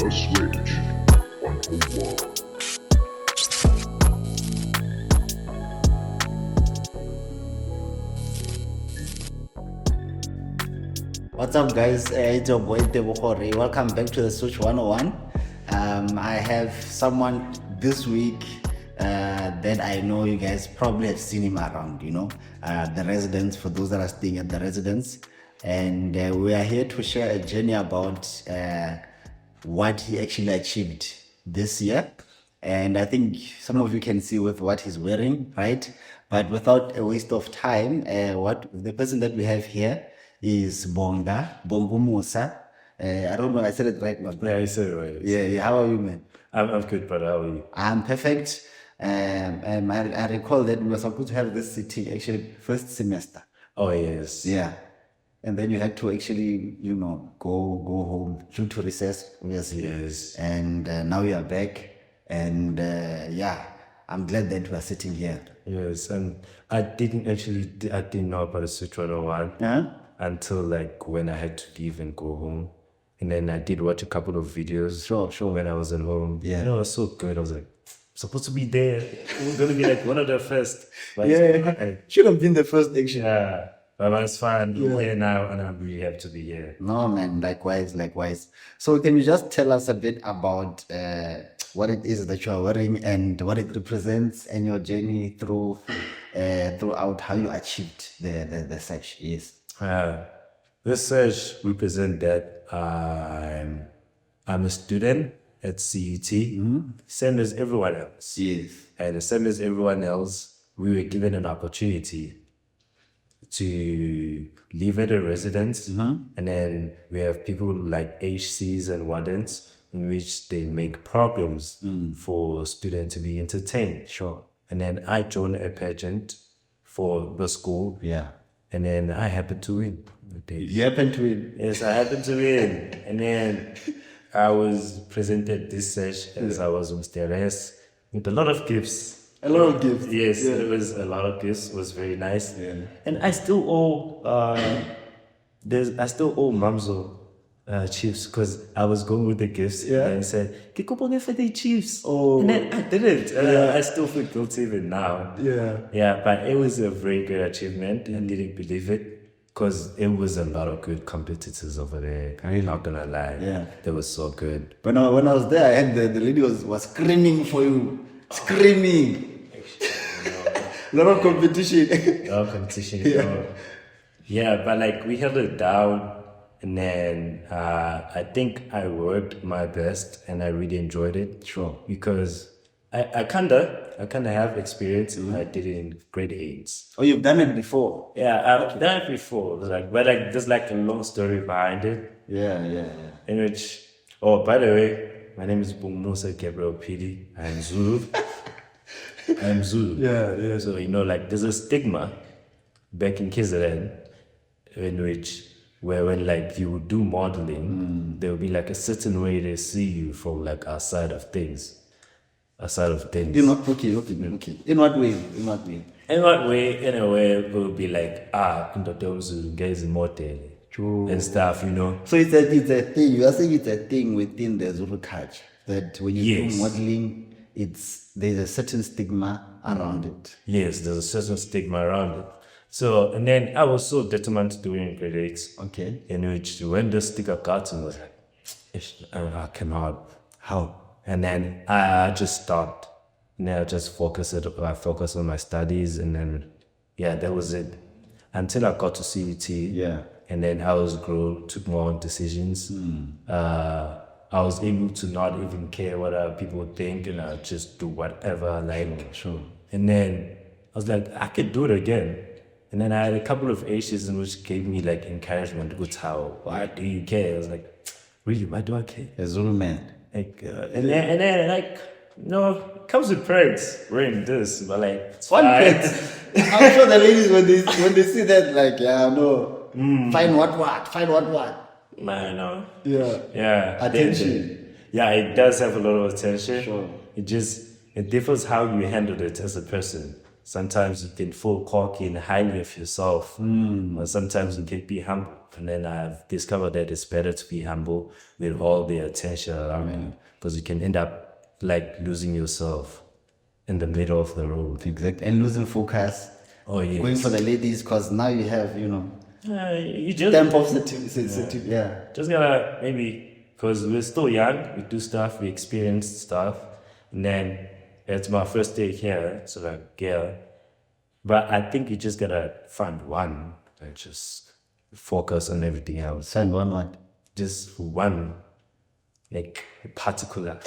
The Switch on Convos. What's up, guys? It's your boy Tebokore. Welcome back to the Switch 101. I have someone this week that I know you guys probably have seen him around, the residents, for those that are staying at the residence. And we are here to share a journey about what he actually achieved this year. And I think some of you can see with what he's wearing, right? But without a waste of time, what the person that we have here is Bongumusa. I don't know, I said it right, man. Yeah, you said it right. Yeah, how are you, man? I'm good, brother. How are you? I'm perfect. I recall that we were supposed to have this sitting actually first semester. Oh, yes. Yeah. And then you had to actually, go home due to recess, obviously. Yes. And now you are back. And I'm glad that we are sitting here. Yes, and I didn't know about the Switch 101 until like when I had to leave and go home. And then I did watch a couple of videos. Sure. When I was at home. Yeah. It was so good. I was like, supposed to be there. It was going to be like one of the first. But Should have been the first action. Yeah. But it's fine. We're here now, and I'm really happy to be here. No, man, likewise. So can you just tell us a bit about what it is that you are wearing and what it represents and your journey throughout how you achieved the search? Yes. This search represents that I'm a student at CUT, same as everyone else. Yes. And the same as everyone else, we were given an opportunity to live at a residence, and then we have people like HCs and wardens in which they make programs for students to be entertained. Sure. And then I joined a pageant for the school. Yeah. And then I happened to win. You happened to win? Yes, I happened to win. And then I was presented this search as I was mysterious with a lot of gifts. A lot of gifts. Yes, it was a lot of gifts. It was very nice. Yeah. And I still owe Mamzo Chiefs because I was going with the gifts and I said, "Kikopone for the Chiefs." Oh. And then I didn't. I still feel guilty even now. Yeah. Yeah, but it was a very good achievement. I didn't believe it because it was a lot of good competitors over there. I'm not gonna lie. Yeah. They were so good. When I was there, I had the lady was screaming for you. Screaming. A lot of competition. No competition. Yeah, but like we held it down, and then I think I worked my best, and I really enjoyed it. Sure. Because I kinda have experience. I did it in grade 8. Oh, you've done it before? Yeah, I've done it before. But there's like a long story behind it. Yeah. In which, by the way, my name is Bongumusa Gabriel Phili. I'm Zulu. I'm Zulu. Yeah. So, there's a stigma back in KZN in which, when like you do modeling, there will be like a certain way they see you from like outside of things. You're not okay. In what way? In what way? In a way, it will be like, in the terms of guys in model and stuff, So it's a thing. You are saying it's a thing within the Zulu culture that when you do modeling, there's a certain stigma around it. Yes, there's a certain stigma around it. So, and then I was so determined to do it in grade 8. Okay. In which when the sticker got to me, I was like, I cannot. How? And then I just stopped. And then I just focused on my studies, and then that was it. Until I got to CUT. Yeah. And then I took more on decisions. I was able to not even care what other people think, and I just do whatever. Sure. And then I was like, I could do it again. And then I had a couple of Asians in which gave me like encouragement. Why do you care? I was like, really, why do I care? A Zulu Man. And then it comes with perks wearing this, but like it's What fine. perks? I'm sure the ladies when they see that, like, fine what? Man, no. Yeah. Yeah. Attention. It does have a lot of attention. Sure. It differs how you handle it as a person. sometimes you can feel cocky and highly of yourself, or sometimes you can be humble. And then I've discovered that it's better to be humble with all the attention around you, because you can end up like losing yourself in the middle of the road. Exactly. And losing focus. Oh yes. Going for the ladies, because now you have, you know, You just temp of certificate. Yeah. just gotta maybe, because we're still young, we do stuff, we experience stuff, and then it's my first day here, so like yeah. But I think you just gotta find one and just focus on everything else. Send one. Just one, like particular.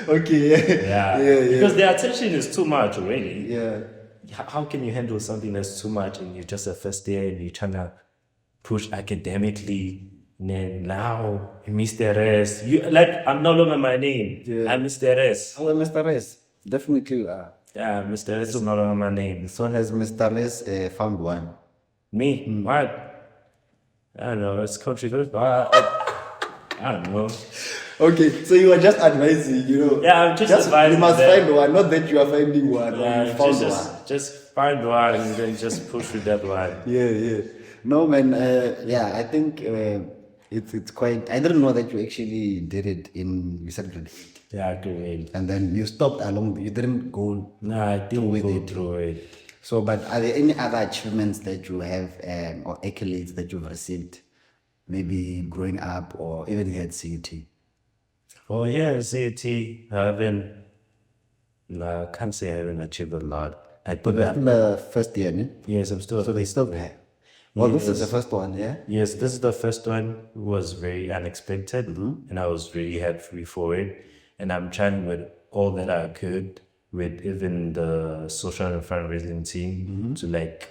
Okay. Yeah. Because the attention is too much already. Yeah. How can you handle something that's too much and you're just a first year and you're trying to push academically, and then now you miss the rest? You like, I'm no longer my name. Yeah. I miss the rest. Oh, Mr. Rez. Definitely. Yeah, Mr. Rest is no longer my name. So has Mr. Rez found one? Me? What? I don't know. It's controversial. I don't know. Okay, so you are just advising, you know. Yeah, I'm just advising You must that- find one, not that you are finding one. Or Yeah, you found just, one. just find one and then just push with that one. Yeah. No, man. Yeah, I think it's quite. I didn't know that you actually did it in. You said grade 8, Yeah, great. and then you stopped along. You didn't go. No, I didn't with go it. through it. So, but are there any other achievements that you have or accolades that you've received, maybe growing up or even at CUT? Oh yeah, CAT, I can't say I haven't achieved a lot. I put But in the first year, ne? yes, I'm still. So they still have. Well, this is the first one, yeah? Yes, this is the first one. It was very unexpected, and I was really happy for it. And I'm trying with all that I could, with even the social and fundraising team, to like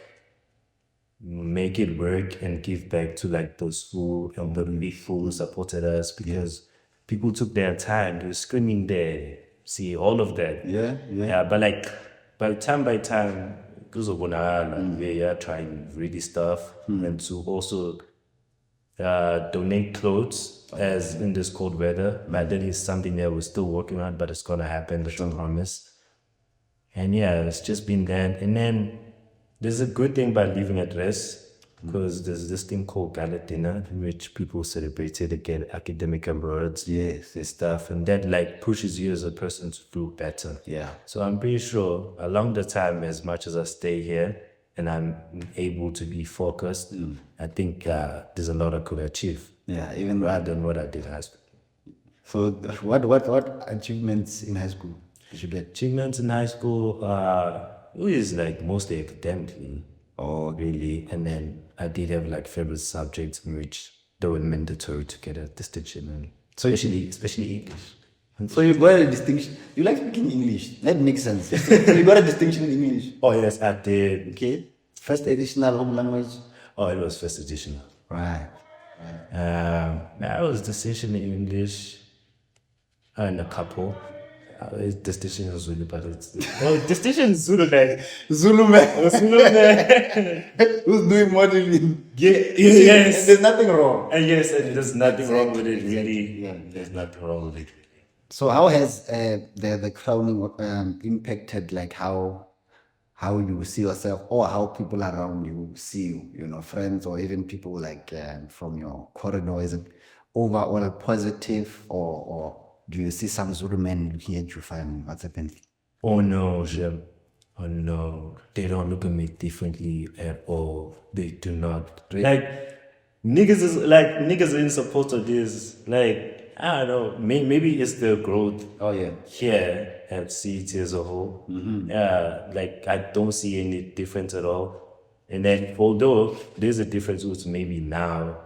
make it work and give back to like those who elderly who supported us, because people took their time. They were screaming there, see all of that. Yeah. But like by time, we are trying really stuff, and to also donate clothes as in this cold weather. But that is something that we're still working on, but it's gonna happen, I promise. And yeah, it's just been that. And then there's a good thing about leaving at rest, because there's this thing called gala dinner, in which people celebrate it, they get academic awards, Yes. and stuff, and that like pushes you as a person to do better. Yeah. So I'm pretty sure along the time, as much as I stay here and I'm able to be focused, I think there's a lot I could achieve. Yeah, even Rather than what I did in high school. So what achievements in high school did you get? Achievements in high school, it was like mostly academically. Oh, really? And then I did have like favorite subjects in which they were mandatory to get a distinction in. So especially English. So you got a distinction. You like speaking English. That makes sense. So you got a distinction in English. Oh yes, I did. Okay. First additional home language. Oh, it was first edition. Right. I was distinction in English and a couple. Distinction in Zulu, but it's distinction in Zulu Man. Zulu Man. Zulu Man. Who's doing modeling? Yes. And there's nothing wrong. And yes, and there's nothing wrong with it, Exactly. really. Yeah. There's nothing wrong with it. So how has the crowning impacted like how you see yourself or how people around you see you, you know, friends or even people like from your corridor? Is it overall positive or do you see some Zulu men looking at you funny? What's happening? Oh no, Jim. Oh no. They don't look at me differently at all. They do not. Like niggas ain't supposed to this. Like, I don't know. Maybe it's the growth Oh yeah. here at CET as a whole. Like I don't see any difference at all. And then although there's a difference with maybe now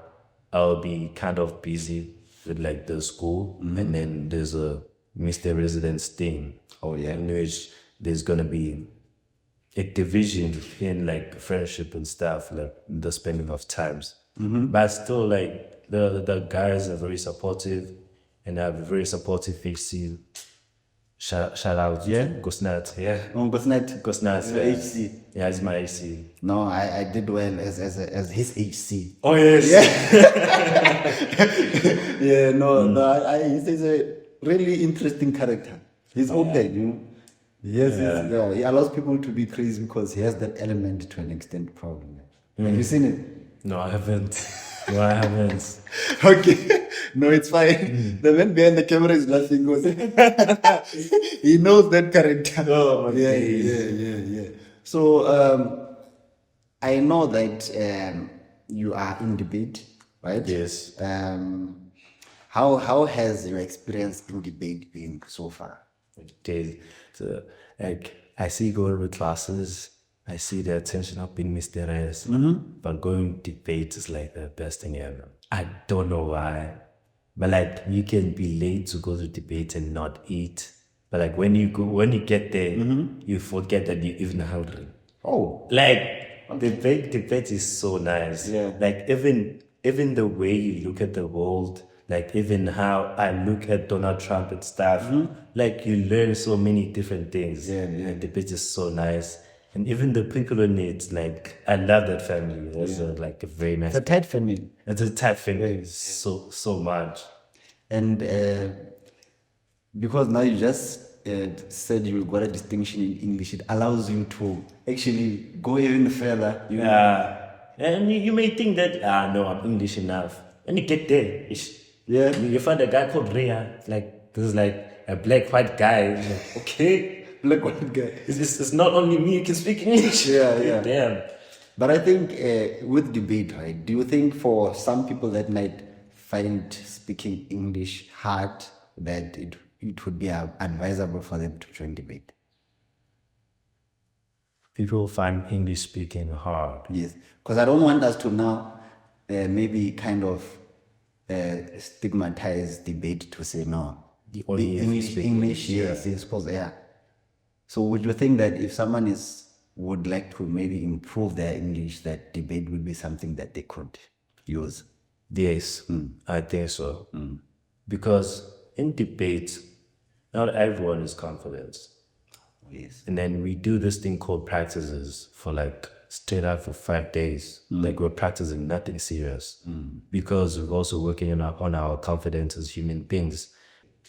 I'll be kind of busy with like the school, and then there's a Mr. Residence thing. Oh yeah. In which there's gonna be a division in like friendship and stuff, like the spending of times. But still, like the guys are very supportive, and I have a very supportive HC. Shout out, Gosnat, Gosnet. Gosnat, Your HC. Yeah, it's my HC. No, I did well as his HC. Oh yes. Yeah, no, he's a really interesting character. He's open, you know. Yes, no, he allows people to be crazy because he has that element to an extent, probably. Have you seen it? No, I haven't. No, I haven't. Okay, no, it's fine. The man behind the camera is laughing because he knows that character. Oh, my yeah, days. yeah. So I know that you are in debate, right? Yes. How has your experience in debate been so far? Days. So, like, I see going to classes, I see the attention of being mysterious, but going to debate is like the best thing ever. I don't know why, but like, you can be late to go to debate and not eat. But like, when you get there, you forget that you're even hungry. Oh, Like, debate is so nice. Yeah. Like, even the way you look at the world, like even how I look at Donald Trump and stuff, like you learn so many different things. Yeah. And debate is so nice. And even the people in it, like I love that family. That's like a very nice. the tight family. It's a tight family so much. And because now you just said you got a distinction in English, it allows you to actually go even further. Yeah. And you may think that no, I'm English enough. When you get there, you find a guy called Rhea. Like this is like a black white guy. Like, okay. Look what guy. It's not only me who can speak English. Yeah. Damn. But I think with debate, right? Do you think for some people that might find speaking English hard, that it would be advisable for them to join debate? People find English speaking hard. Yes, because I don't want us to now maybe kind of stigmatize debate to say no. Only if you speak English, yes, suppose, yeah. So would you think that if someone would like to maybe improve their English, that debate would be something that they could use? Yes, I think so. Because in debate, not everyone is confident. Yes. And then we do this thing called practices for like straight out for 5 days. Like we're practicing nothing serious. Because we're also working on our confidence as human beings.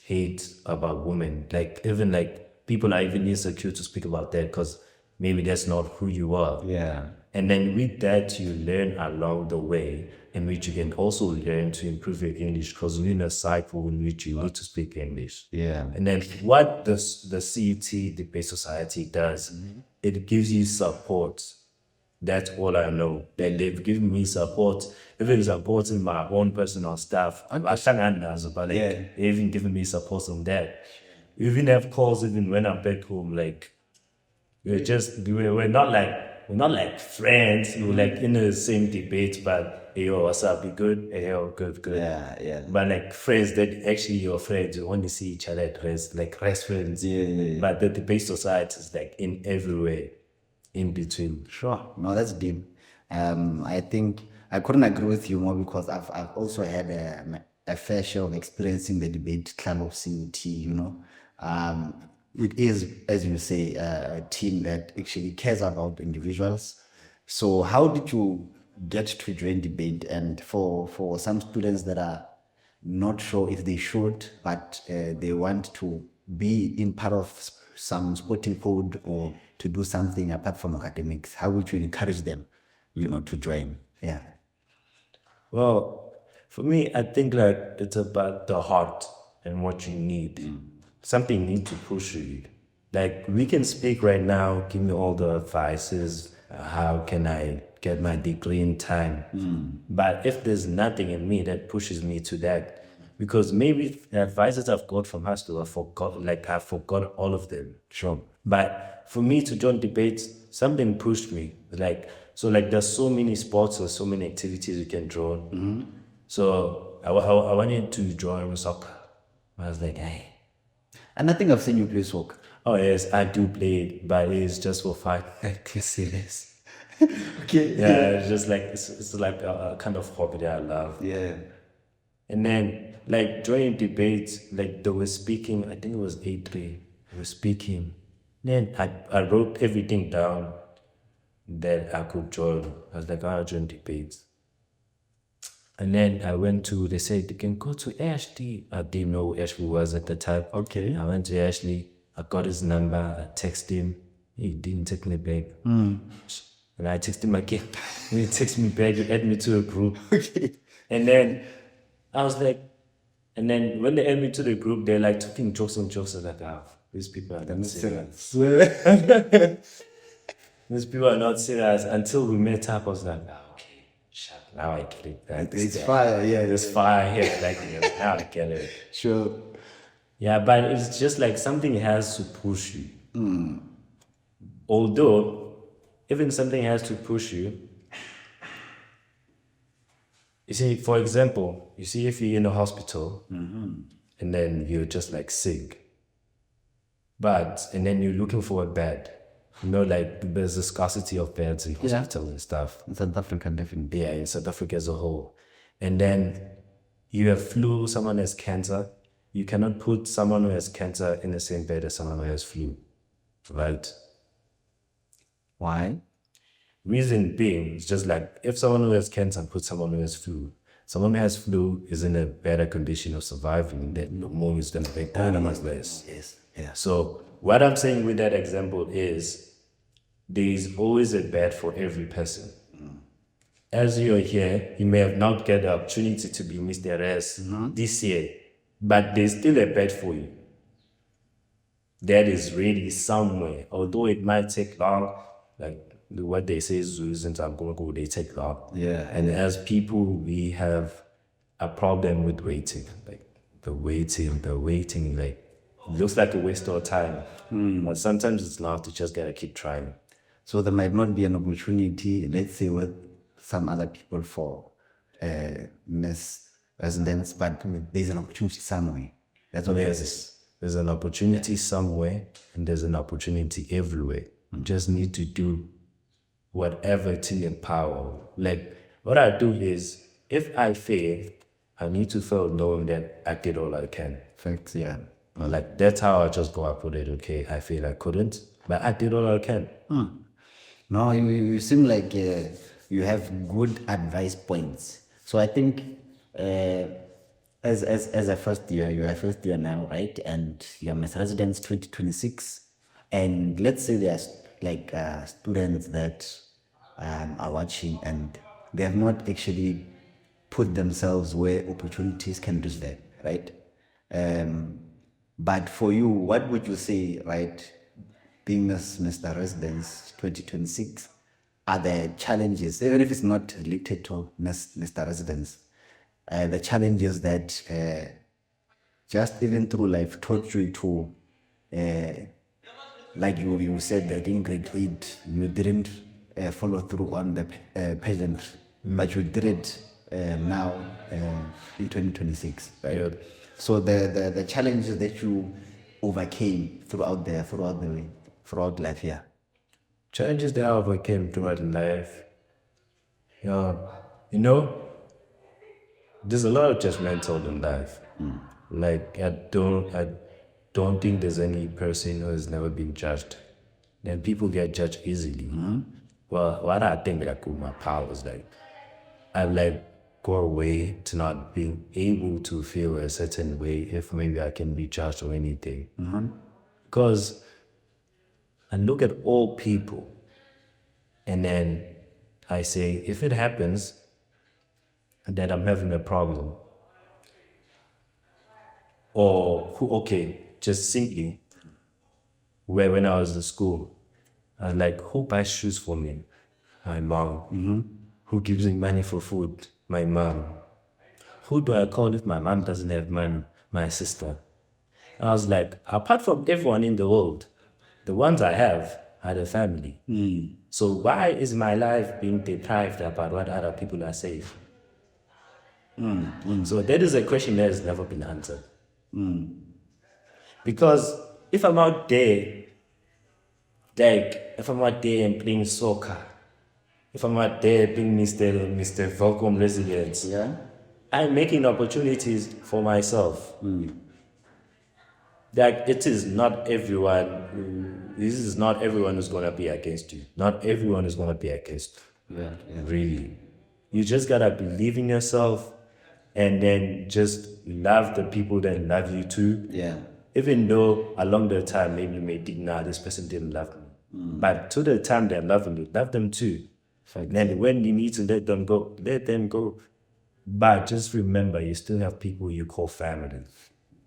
Hate about women. Like even like people are even insecure to speak about that because maybe that's not who you are. Yeah. And then with that, you learn along the way in which you can also learn to improve your English because you're in a cycle in which you need to speak English. Yeah. And then what the CUT, Debate Society does, it gives you support. That's all I know. Then they've given me support. Even supporting my own personal stuff. But like, they've even given me support on that. We even have calls even when I'm back home, like we're not like friends. We're like in the same debate, but hey, yo, what's up? You good? Hey, yo, good. Yeah. But like friends that actually your friends, you only see each other at rest, like rest friends. Yeah. But the debate society is like in every way, in between. Sure. No, that's deep. I think I couldn't agree with you more because I've also had a fair share of experiencing the debate club of CUT, you know. It is, as you say, a team that actually cares about individuals. So how did you get to join debate? And for some students that are not sure if they should, but they want to be in part of some sporting code or to do something apart from academics, how would you encourage them, to join? Yeah. Well, for me, I think like it's about the heart and what you need. Something need to push you. Like we can speak right now, give me all the advices. How can I get my degree in time? But if there's nothing in me that pushes me to that, because maybe the advices I've got from high school, I've forgot all of them. Sure. But for me to join debates, something pushed me. There's so many sports or so many activities you can join. So I wanted to join soccer. I was like, hey. And I think I've seen you play soccer. Oh yes, I do play it, but it's just for fun. Like serious. Okay. Yeah, it's just like it's like a kind of hobby that I love. Yeah. And then like during debates, like they were speaking. I think it was A3. They were speaking. Then I wrote everything down that I could join. I was like, I'll join debates. And then they said, you can go to Ashley. I didn't know who Ashley was at the time. Okay. I went to Ashley. I got his number, I text him. He didn't text me back. And I text him again. When he texts me back, he add me to a group. And then I was like, and then when they add me to the group, they're like talking jokes and jokes. I was like, these people are not serious. These people are not serious. Until we met up, I was like, okay, shut. Now I get it. Like, It's fire, yeah. there's fire here. Like, now I get it. Sure. Yeah, but it's just like something has to push you. Although, even something has to push you. You see, for example, you see if you're in a hospital and then you're just like sick, and then you're looking for a bed. You know, like there's a scarcity of beds in hospital and stuff. In South Africa, definitely. Yeah, in South Africa as a whole. And then you have flu, someone has cancer. You cannot put someone who has cancer in the same bed as someone who has flu, right? Why? Reason being, it's just like if someone who has cancer put someone who has flu, someone who has flu is in a better condition of surviving than more is than a big less. Yes. Yeah. So what I'm saying with that example is there is always a bed for every person. As you're here, you may have not get the opportunity to be Mr. S this year, but there's still a bed for you. That is really somewhere, although it might take long, like what they say, Zulus and Zamgongo, they take long. Yeah. And as people, we have a problem with waiting. Like the waiting, like looks like a waste of time. But sometimes it's not, you just gotta keep trying. So there might not be an opportunity, let's say, with some other people for mass residents, but there's an opportunity somewhere. That's what it is. There's an opportunity somewhere and there's an opportunity everywhere. You just need to do whatever it's in your power. Like what I do is, if I fail, I need to feel knowing that I did all I can. Facts, yeah. Like that's how I just go up with it. Okay, I feel I couldn't, but I did all I can. No, you seem like you have good advice points. So I think as a first year, you're a first year now, right? And you're Mass Residence 2026. And let's say there's like students that are watching and they have not actually put themselves where opportunities can reach them, right? But for you, what would you say, right? Being as Mr. Residence 2026, are the challenges, even if it's not related to Mr. Residence, the challenges that just even through life taught you to, like you said that in grade 8, you didn't follow through on the pageant, but you did it now in 2026, right? Yeah. So the challenges that you overcame throughout life, yeah. Challenges that I overcame throughout life. Yeah, you know, there's a lot of judgmental in life. Like I don't think there's any person who has never been judged. Then people get judged easily. Well, what I think like with my power is like I've like go away to not being able to feel a certain way if maybe I can be judged or anything. Because I look at all people and then I say, if it happens that I'm having a problem, just simply, where when I was in school, I was like, who buys shoes for me? My mom. Who gives me money for food? My mom. Who do I call if my mom doesn't have money? My sister. I was like, apart from everyone in the world, the ones I have are the family. So why is my life being deprived about what other people are saying? So that is a question that has never been answered. Because if I'm out there, if I'm out there and playing soccer, if I'm out there being Mr. Welkom residents, Yeah. I'm making opportunities for myself. That it is not everyone, this is not everyone who's gonna be against you. Not everyone is gonna be against you. Yeah. Really. You just gotta believe in yourself and then just love the people that love you too. Yeah. even though along the time maybe you may think, nah, this person didn't love me. But to the time they're loving you, love them too. Then when you need to let them go, let them go. But just remember, you still have people you call family.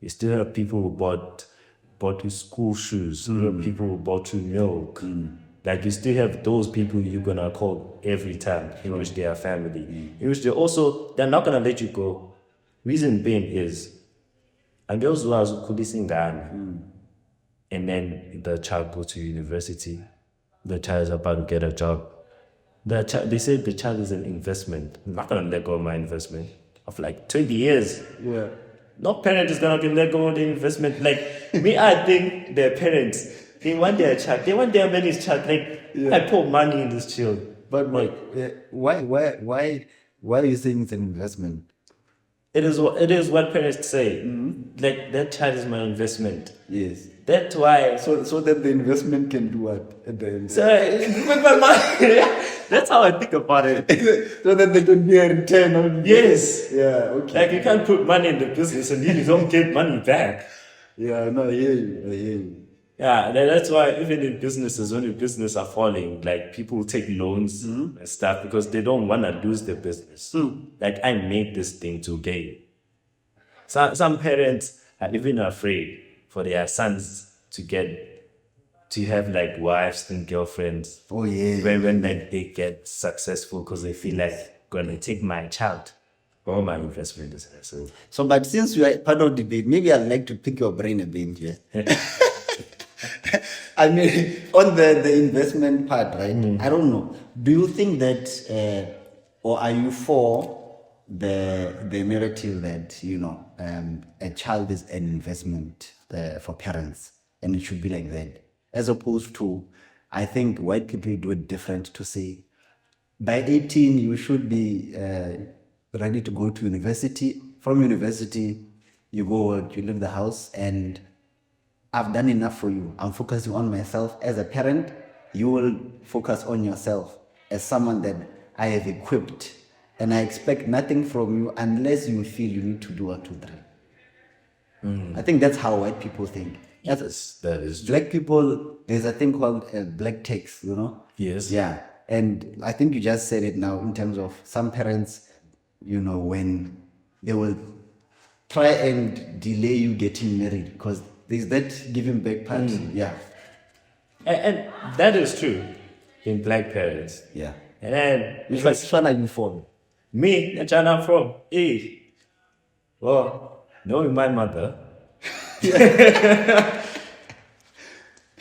You still have people who bought you school shoes. You have people who bought you milk. Like you still have those people you're gonna call every time, in which they are family. In which they're not gonna let you go. Reason being is, and those who are kulisingana, and then the child goes to university, the child is about to get a job. They say the child is an investment. I'm not gonna let go of my investment of like 20 years. Yeah. No parent is gonna let go of the investment. Like me, I think their parents, they want their child, they want their money's child. Like I put money in this child. But why are you saying it's an investment? It is what parents say. Like that child is my investment. Yes. That's why. So that the investment can do what at the end? So with my money, that's how I think about it. So that they can be a return on. Yes. Yeah. Okay. Like you can't put money in the business and you don't get money back. Yeah. No, I hear you. Yeah, that's why even in businesses, when your business are falling, like people take loans and stuff because they don't want to lose their business. Like I made this thing to gain. Some parents are even afraid for their sons to have like wives and girlfriends. Oh yeah. When like, they get successful because they feel like gonna take my child. All my investment is So, but since you are part of the debate, maybe I'd like to pick your brain a bit. Yeah. I mean, on the investment part, right? I don't know. Do you think that, or are you for the narrative that a child is an investment for parents, and it should be like that, as opposed to, I think white people do it different to say, by 18 you should be ready to go to university. From university, you go work, you leave the house, and I've done enough for you. I'm focusing on myself. As a parent, you will focus on yourself as someone that I have equipped. And I expect nothing from you unless you feel you need to do 1, 2, 3. I think that's how white people think. Yes, that is true. Black people, there's a thing called black tax, Yes. Yeah. And I think you just said it now in terms of some parents, when they will try and delay you getting married because there's that giving back part. Yeah. And that is true in black parents. Yeah. And then Which one are you for? me, the child I'm from, well, knowing my mother.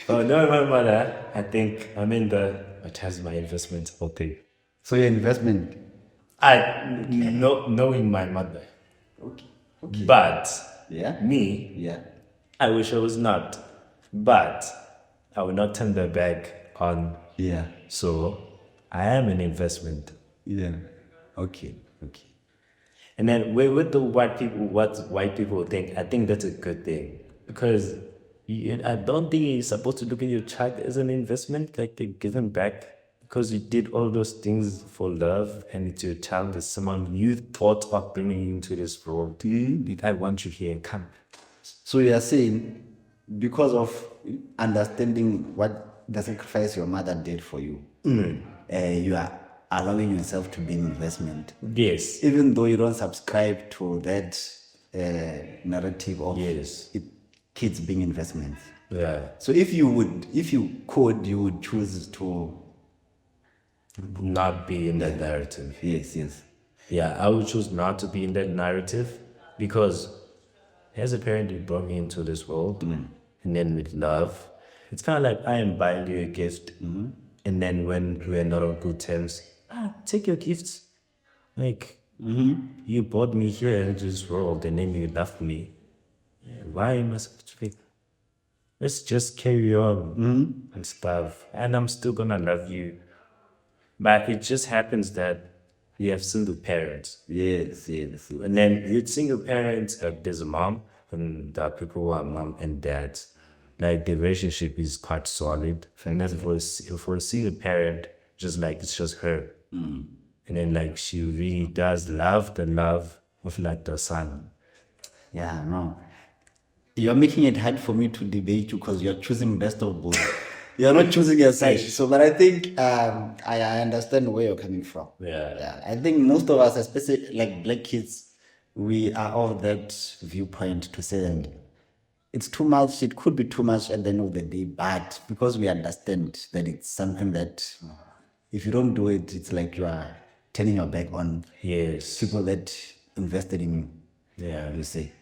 Knowing my mother, I think I'm in what has my investment okay. So your investment? Knowing my mother. Okay. But Yeah. me, Yeah. I wish I was not. But I will not turn the back on. Yeah. So I am an investment. Yeah. Okay. And then with the white people, what white people think, I think that's a good thing. Because I don't think you're supposed to look at your child as an investment, like they give them back. Because you did all those things for love, and it's your child is someone you thought of bringing into this world. I want you here, come. So you are saying because of understanding what the sacrifice your mother did for you, you are allowing yourself to be an investment. Yes. Even though you don't subscribe to that narrative of kids being investments. Yeah. So if you could, you would choose to not be in that narrative. Yes. Yeah, I would choose not to be in that narrative because as a parent, you brought me into this world, and then with love, it's kind of like I am buying you a gift, and then when we're not on good terms, take your gifts. Like, you brought me here into this world, and then you left me. Why am I supposed to be? Let's just carry on and stuff, and I'm still gonna love you. But it just happens that you have single parents. Yes. And then with single parents, there's a mom, and there are people who are mom and dad. Like the relationship is quite solid. And then for a single parent, just like it's just her. And then like she really does love the love of like the son. Yeah, no. You're making it hard for me to debate you because you're choosing best of both. You're not choosing a side. So, but I think I understand where you're coming from. Yeah. I think most of us, especially like black kids, we are of that viewpoint to say that it's too much. It could be too much at the end of the day, but because we understand that it's something that if you don't do it, it's like you are turning your back on Yes. people that invested in you. Yeah. You see.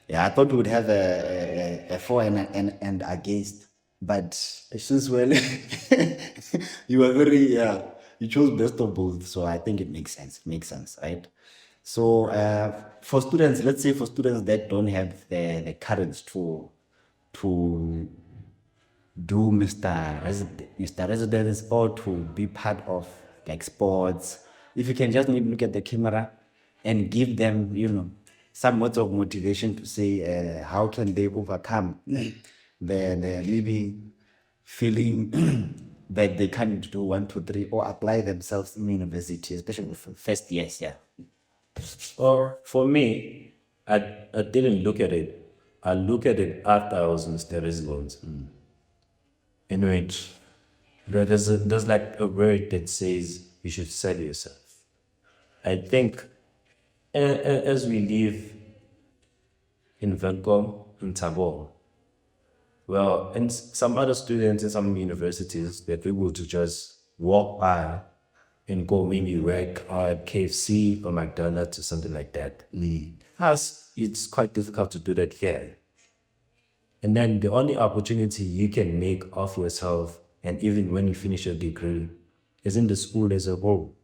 Yeah, I thought we would have a for and against, but since well, you were very you chose best of both, so I think it makes sense. It makes sense, right? So for students, let's say for students that don't have the courage to do Mr. Residence or to be part of like sports. If you can just maybe look at the camera and give them, some words of motivation to say how can they overcome the maybe feeling that they can't do 1, 2, 3 or apply themselves in university, especially for first years, yeah. Or for me, I didn't look at it. I look at it after I was in residence. In which there's like a word that says you should sell yourself. I think as we live in Welkom, in Tabor, well, and some other students in some universities, they're able to just walk by and go maybe work at KFC or McDonald's or something like that. Us, it's quite difficult to do that here. And then the only opportunity you can make of yourself, and even when you finish your degree, is in the school as a whole.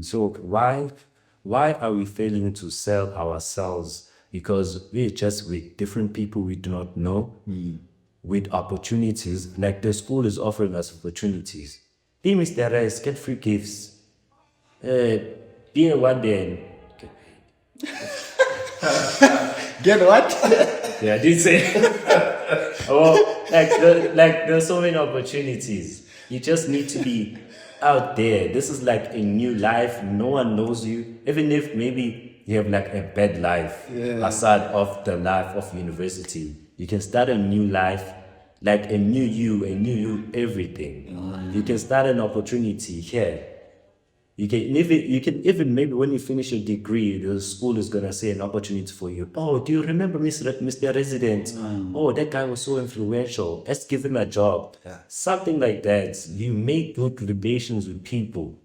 So why are we failing to sell ourselves? Because we're just with different people we do not know, with opportunities. Like the school is offering us opportunities. Be Mr. Rice, get free gifts. Be one day. Get what? Yeah, I did say. Well, there's so many opportunities. You just need to be out there. This is like a new life. No one knows you. Even if maybe you have like a bad life aside of the life of university, you can start a new life, like a new you, everything. You can start an opportunity here. You can even maybe when you finish your degree, the school is gonna say an opportunity for you. Oh, do you remember Mr. Resident? Oh, that guy was so influential. Let's give him a job. Something like that. You make good relations with people.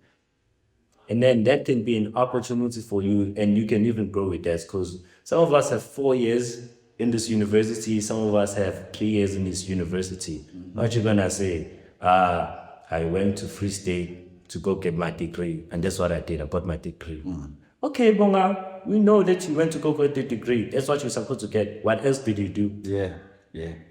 And then that can be an opportunity for you, and you can even grow with that. Because some of us have 4 years in this university, some of us have 3 years in this university. What you gonna say? I went to Free State to go get my degree, and that's what I did. I got my degree. Okay, Bonga, we know that you went to go get the degree. That's what you're supposed to get. What else did you do? Yeah.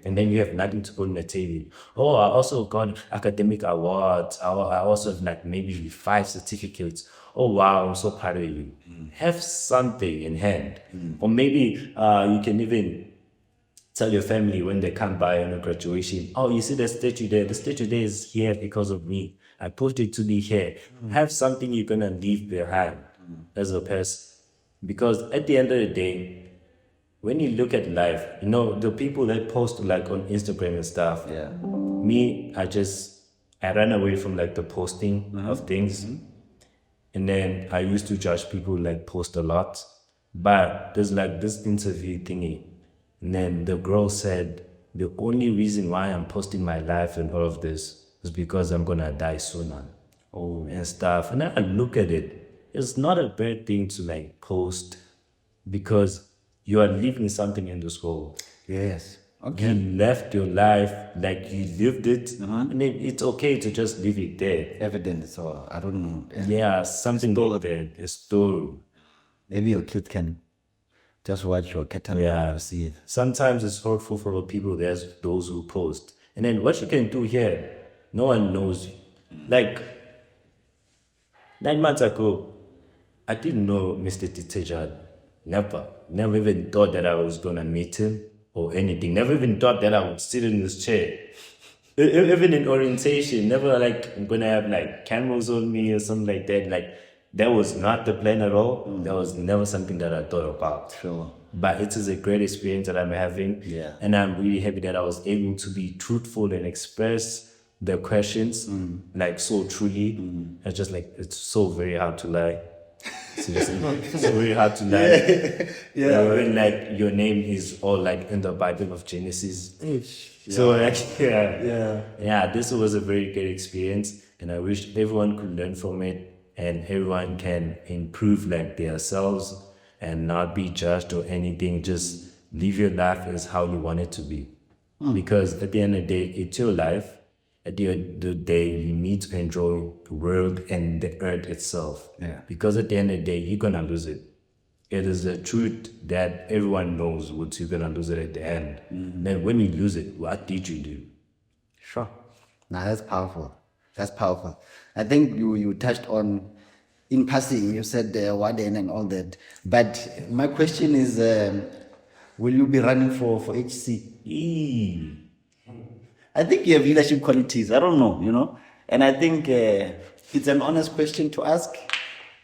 And then you have nothing to put on the table. Oh, I also got academic awards. I also have like maybe 5 certificates. Oh wow, I'm so proud of you. Have something in hand. Or maybe you can even tell your family when they come by on a graduation, oh, you see the statue there? The statue there is here because of me. I pushed it to be here. Have something you're gonna leave behind as a person. Because at the end of the day, when you look at life, the people that post like on Instagram and stuff, me, I ran away from like the posting of things. And then I used to judge people like post a lot. But there's like this interview thingy. And then the girl said, the only reason why I'm posting my life and all of this is because I'm gonna die sooner. And stuff. And then I look at it. It's not a bad thing to like post because you are leaving something in this world. Yes. You left your life, like you lived it, and then it's okay to just leave it there. Evidence, or I don't know. Yeah, something like that, a story. Maybe your kid can just watch your catalog and see it. Sometimes it's hurtful for the people, there's those who post. And then what you can do here, no one knows you. Like, 9 months ago, I didn't know Mr. Titejan. Never even thought that I was gonna meet him or anything. Never even thought that I would sit in this chair. Even in orientation, never like I'm gonna have like cameras on me or something like that. Like that was not the plan at all. That was never something that I thought about. Sure. But it is a great experience that I'm having. Yeah. And I'm really happy that I was able to be truthful and express the questions like so truly. It's just like, it's so very hard to lie. It's just so very hard to lie. Yeah. When like your name is all like in the Bible of Genesis. So like, yeah, this was a very good experience. And I wish everyone could learn from it and everyone can improve like themselves and not be judged or anything. Just live your life as how you want it to be. Because at the end of the day, it's your life. At the end of the day, you need to enjoy the world and the earth itself. Yeah. Because at the end of the day, you're gonna lose it. It is the truth that everyone knows what you're gonna lose it at the end. Then when you lose it, what did you do? Sure. Now that's powerful. That's powerful. I think you touched on, in passing, you said Warden and all that. But my question is, will you be running for HC? I think you have leadership qualities. I don't know, you know. And I think it's an honest question to ask.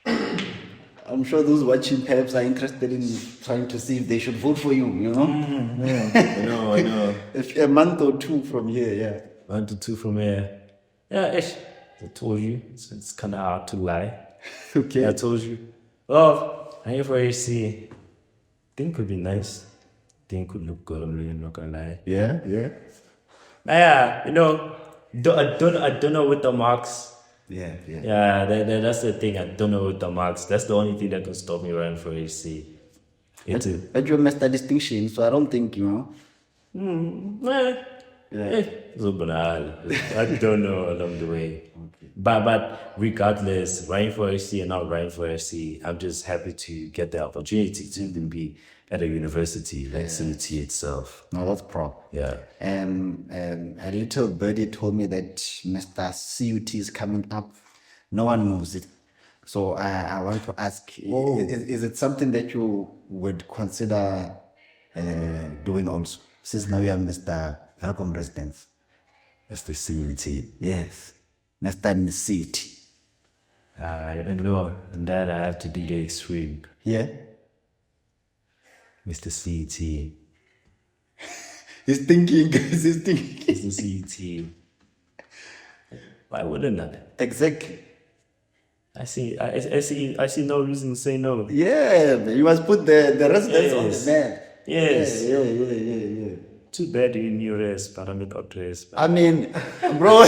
I'm sure those watching perhaps are interested in trying to see if they should vote for you, you know. I know. If a month or two from here, yeah. 1 to 2 from here. Yeah, I told you, it's kind of hard to lie. Okay. I told you. Oh, I here for AC. Think could be nice. Think could look good. I'm really not gonna lie. Yeah. Yeah, you know, I don't know with the marks. Yeah. Yeah, that's the thing. I don't know with the marks. That's the only thing that can stop me running for AC. But you missed that distinction, so I don't think, you know. So banal. I don't know along the way. But regardless, running for AC and not running for AC, I'm just happy to get the opportunity to even be at a university like CUT itself. No, that's pro. Yeah. A little birdie told me that Mr. CUT is coming up. No one knows it. So I want to ask, is it something that you would consider doing also? Since now you are Mr. Welkom residence. That's the CUT. Yes. Mr. CUT. I don't know. And that I have to do the extreme. Yeah. Mr. CUT. He's thinking, guys, he's thinking. Mr. CUT. Why wouldn't I? Exactly. I see no reason to say no. Yeah, you must put the residence on Yes. the man. Yes. Yeah. Too bad you in your race, but I'm not race. I mean, bro,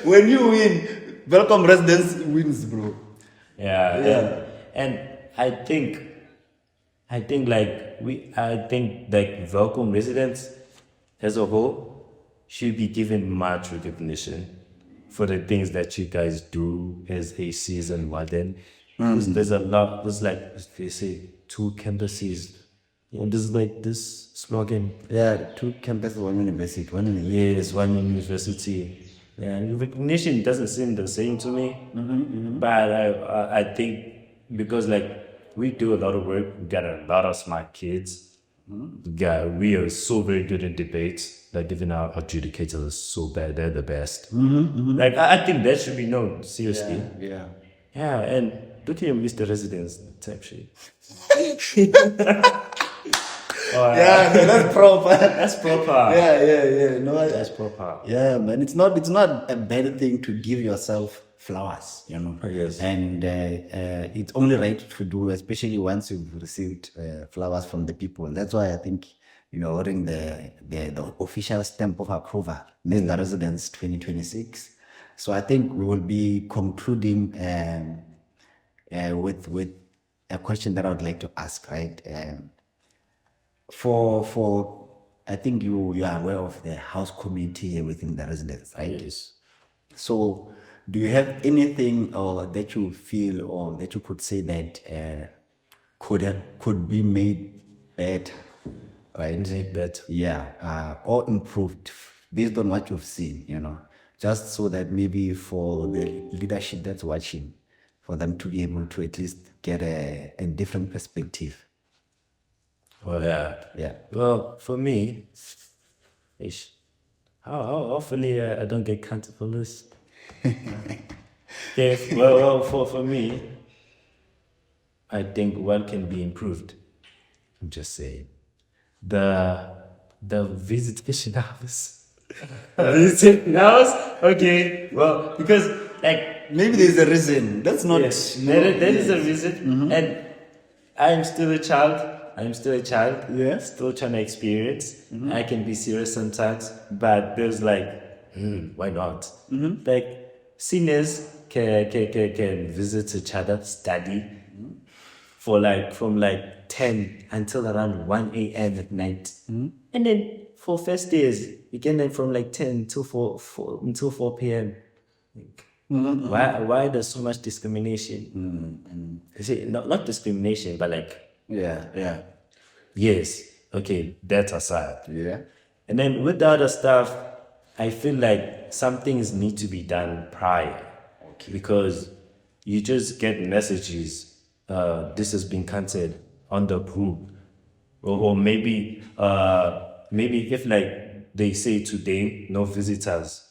when you win, Welkom residence wins, bro. Yeah. And I think like Welkom residents as a whole should be given much recognition for the things that you guys do as a season warden. There's a lot. There's like they say 2 campuses. And this is like this slogan. Yeah, 2 campuses, 1 university, 1 university. Yes, 1 university. Yeah, and recognition doesn't seem the same to me. But I think because like we do a lot of work, we got a lot of smart kids. We are so very good in debates. Like even our adjudicators are so bad, they're the best. Like I think that should be known, seriously. Yeah. Yeah, and look at your Mr. Residence type shit. Yeah, no, that's proper. That's proper. Yeah. No, That's proper. yeah, man. It's not a bad thing to give yourself flowers, you know. Yes. And it's only right to do, especially once you've received flowers from the people. That's why I think you're holding the official stamp of approval, Mr. Residence 2026. So I think we will be concluding with a question that I would like to ask, right? For I think you are aware of the house community within the residence, right? Yes. So do you have anything that you feel or that you could say that could be made better, right? Made better. Yeah, or improved based on what you've seen, you know, just so that maybe for the leadership that's watching, for them to be able to at least get a different perspective. Well, yeah. Yeah. Well, for me, how often I don't get counted for this? Okay, well, for me, I think what can be improved. I'm just saying the visitation hours. Visitation hours? Okay. Well, because like Maybe there's a reason. That's not. yes, You know, there is a yes. reason, and I'm still a child. I'm still a child. Yeah. Still trying to experience. I can be serious sometimes, but there's like, why not? Like seniors can visit each other, study for like from like 10 until around 1 a.m. at night. And then for first days, you can then from like 10 till 4 until 4 p.m. Like, why there's so much discrimination? You see, not discrimination, but like, Yeah. yes, okay, that aside. Yeah. And then with the other stuff, I feel like some things need to be done prior. Okay. Because you just get messages, this has been cancelled on the group. Or maybe if like they say today, no visitors,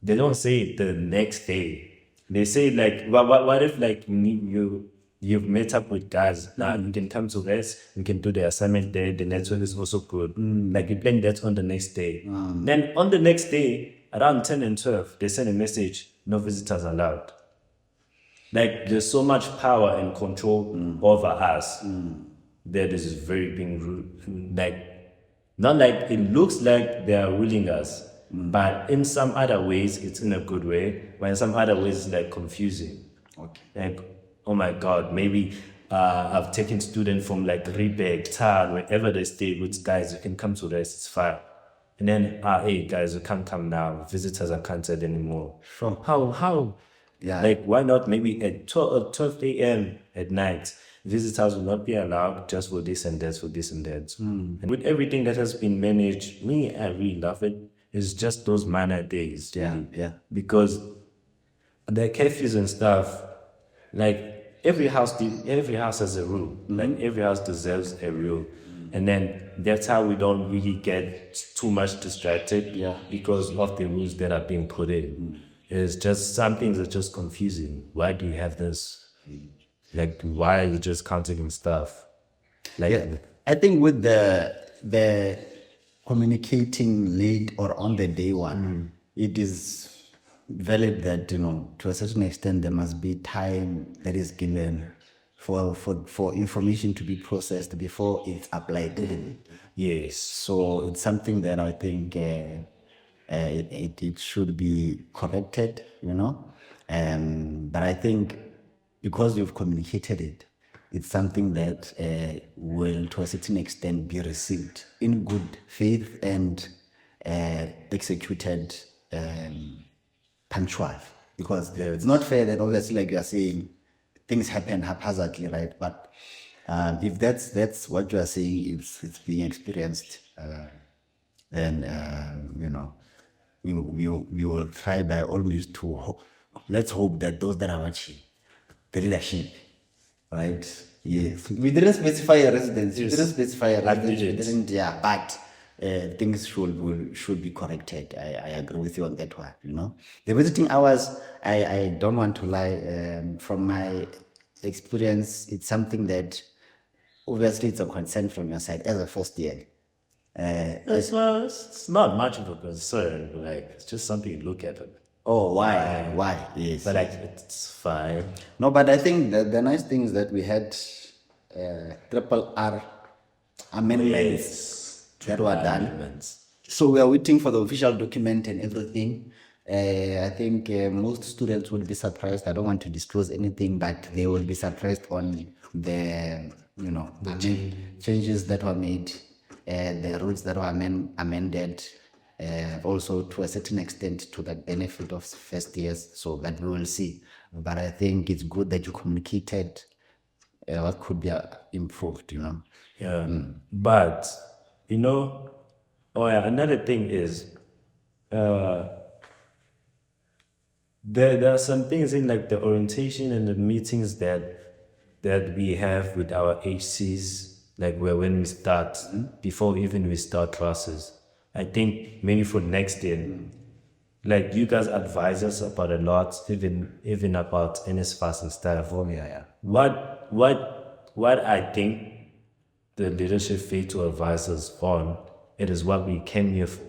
they don't say it the next day. They say like, what if like you've met up with guys now you can come to this, you can do the assignment there, the network is also good. Like you plan that on the next day. Then on the next day, around 10 and 12, they send a message, no visitors allowed. Like there's so much power and control over us that this is very being rude. Like not like it looks like they are ruling us, but in some other ways it's in a good way, but in some other ways it's like confusing. Okay. Like, oh my God, maybe I've taken students from like Riebeck, Tal, wherever they stay with guys, you can come to this, it's fine. And then, hey guys, you can't come now. Visitors are cancelled anymore. Sure. How? Yeah. Like, why not maybe at 12 a.m. at night, visitors will not be allowed just for this and that, for this and that. And with everything that has been managed, me, I really love it. It's just those minor days. Yeah, really. yeah. Because the curfews and stuff, like every house has a rule. Like every house deserves a rule. And then that's how we don't really get too much distracted. Yeah. Because of the rules that are being put in. It's just some things are just confusing. Why do you have this? Like why are you just counting stuff? Like Yeah. I think with the communicating late or on the day one, it is valid that, you know, to a certain extent there must be time that is given for information to be processed before it's applied. yes. So it's something that I think it should be corrected, you know. But I think because you've communicated it, it's something that will, to a certain extent, be received in good faith and executed punctual. Because it's not fair that obviously, like you are saying, things happen haphazardly, right? But if that's what you are saying, it's being experienced, then you know, we will try by all means to let's hope that those that are watching the leadership, right? Yes, we didn't specify a residence. Yes. We didn't specify a residence. We didn't. didn't, yeah, but things should be corrected. I agree with you on that one. You know, the visiting hours. I don't want to lie. From my experience, it's something that obviously it's a concern from your side as a first year. It's not much of a concern. Like it's just something you look at. Oh, why? Why? Yes. But like it's fine. No, but I think the nice thing is that we had triple R amendments that were done. Amendments. So we are waiting for the official document and everything. I think most students will be surprised. I don't want to disclose anything, but they will be surprised on the changes that were made, the rules that were amended. Also to a certain extent to the benefit of first years, so that we will see. But I think it's good that you communicated what could be improved, you know. Yeah. But you know, another thing is there are some things in like the orientation and the meetings that we have with our HCs, like when we start, before even we start classes. I think maybe for next year, like you guys advise us about a lot, even about NSFAS and stuff. Oh, yeah. What I think the leadership failed to advise us on, it is what we came here for,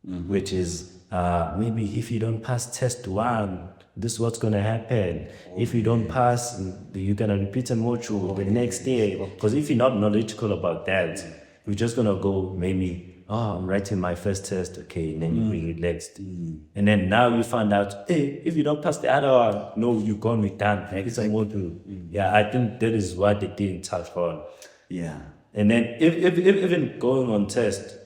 which is maybe if you don't pass test 1, this is what's gonna happen. If you don't pass, you're gonna repeat a module the next day. Because if you're not knowledgeable about that, you're just gonna go maybe, I'm writing my first test, okay, and then you be relaxed. And then now you find out, hey, if you don't pass the other one, no, you're gone with that. It's a module. Yeah, I think that is what they didn't touch on. Yeah. And then if even going on test,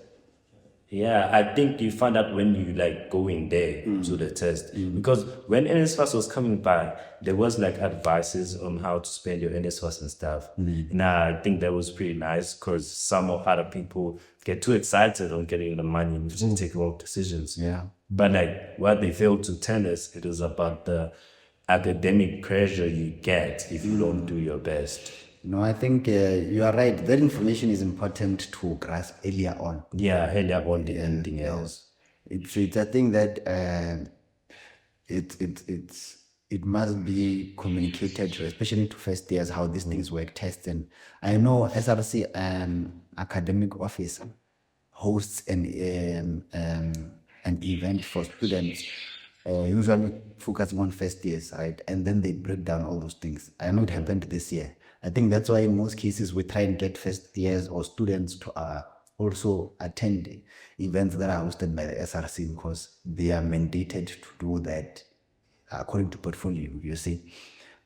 yeah, I think you find out when you like go in there to the test. Because when NSFAS was coming by, there was like advices on how to spend your NSFAS and stuff. Nah, I think that was pretty nice because some of other people get too excited on getting the money and just take wrong decisions. Yeah. But like what they failed to tell us, it was about the academic pressure you get if you don't do your best. No, I think you are right. That information is important to grasp earlier on. Yeah, earlier on than anything else. It's a thing that it must be communicated, especially to first years, how these things work, tests. And I know SRC academic office hosts an event for students, usually focusing on first years, right? And then they break down all those things. I know it happened this year. I think that's why in most cases we try and get first years or students to also attend events that are hosted by the SRC because they are mandated to do that according to portfolio, you see.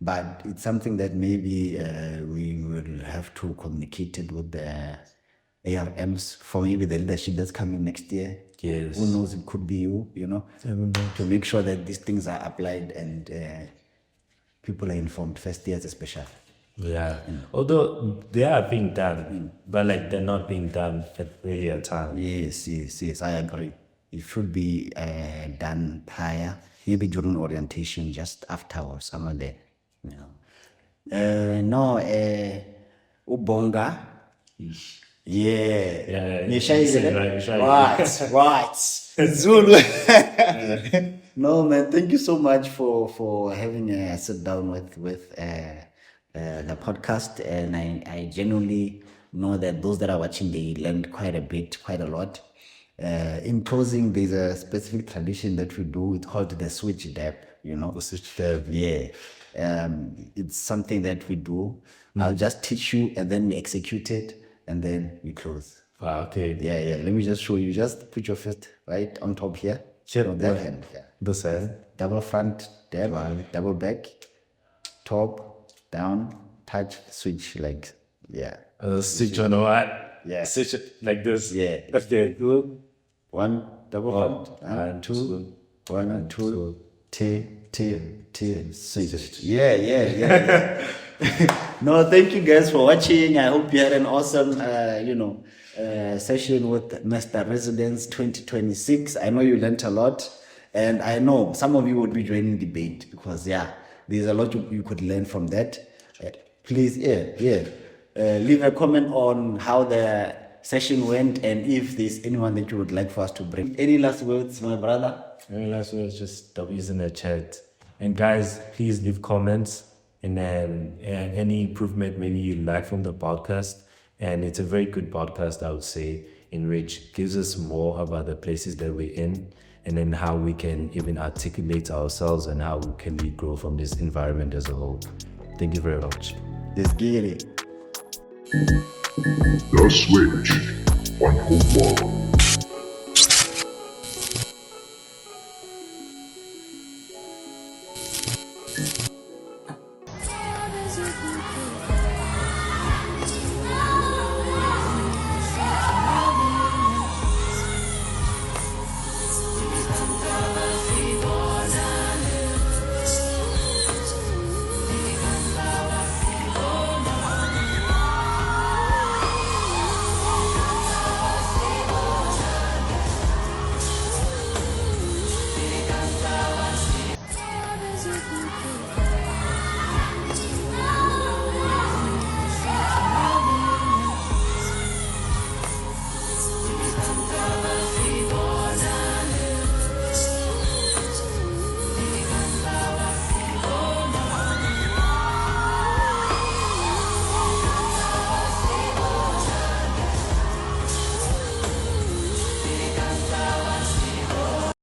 But it's something that maybe we will have to communicate it with the ARMs for maybe the leadership that's coming next year. Yes. Who knows, it could be you, to make sure that these things are applied and people are informed, first years especially. Yeah. Although they are being done, but like they're not being done at earlier time. Yes, I agree. It should be done prior, maybe during orientation, just after or somewhere there. Ubonga. Yeah. What? Zulu. No, man, thank you so much for having a sit down with the podcast, and I genuinely know that those that are watching, they learned quite a lot. In closing, there's a specific tradition that we do. It's called the switch dab, The switch dab. Yeah. It's something that we do. I'll just teach you and then we execute it and then we close. Wow, okay. Yeah. Let me just show you. Just put your fist right on top here. Sure. On that hand. Yeah. This hand. Double front, dab, double back, top, down, touch, switch, like, yeah. Switch on what? Yeah. Switch it like this. Yeah. That's the good. One, double front, and two, one, and two, T, switch. Yeah. No, thank you guys for watching. I hope you had an awesome, session with Mr. Residence 2026. I know you learned a lot, and I know some of you would be joining debate because, there's a lot you could learn from that. Please, leave a comment on how the session went and if there's anyone that you would like for us to bring. Any last words, my brother? Any last words? Just W's in the chat. And guys, please leave comments and then any improvement maybe you like from the podcast. And it's a very good podcast, I would say, in which gives us more about the places that we're in and then how we can even articulate ourselves and how can we grow from this environment as a whole. Thank you very much. Let's get it. The Switch on Convos.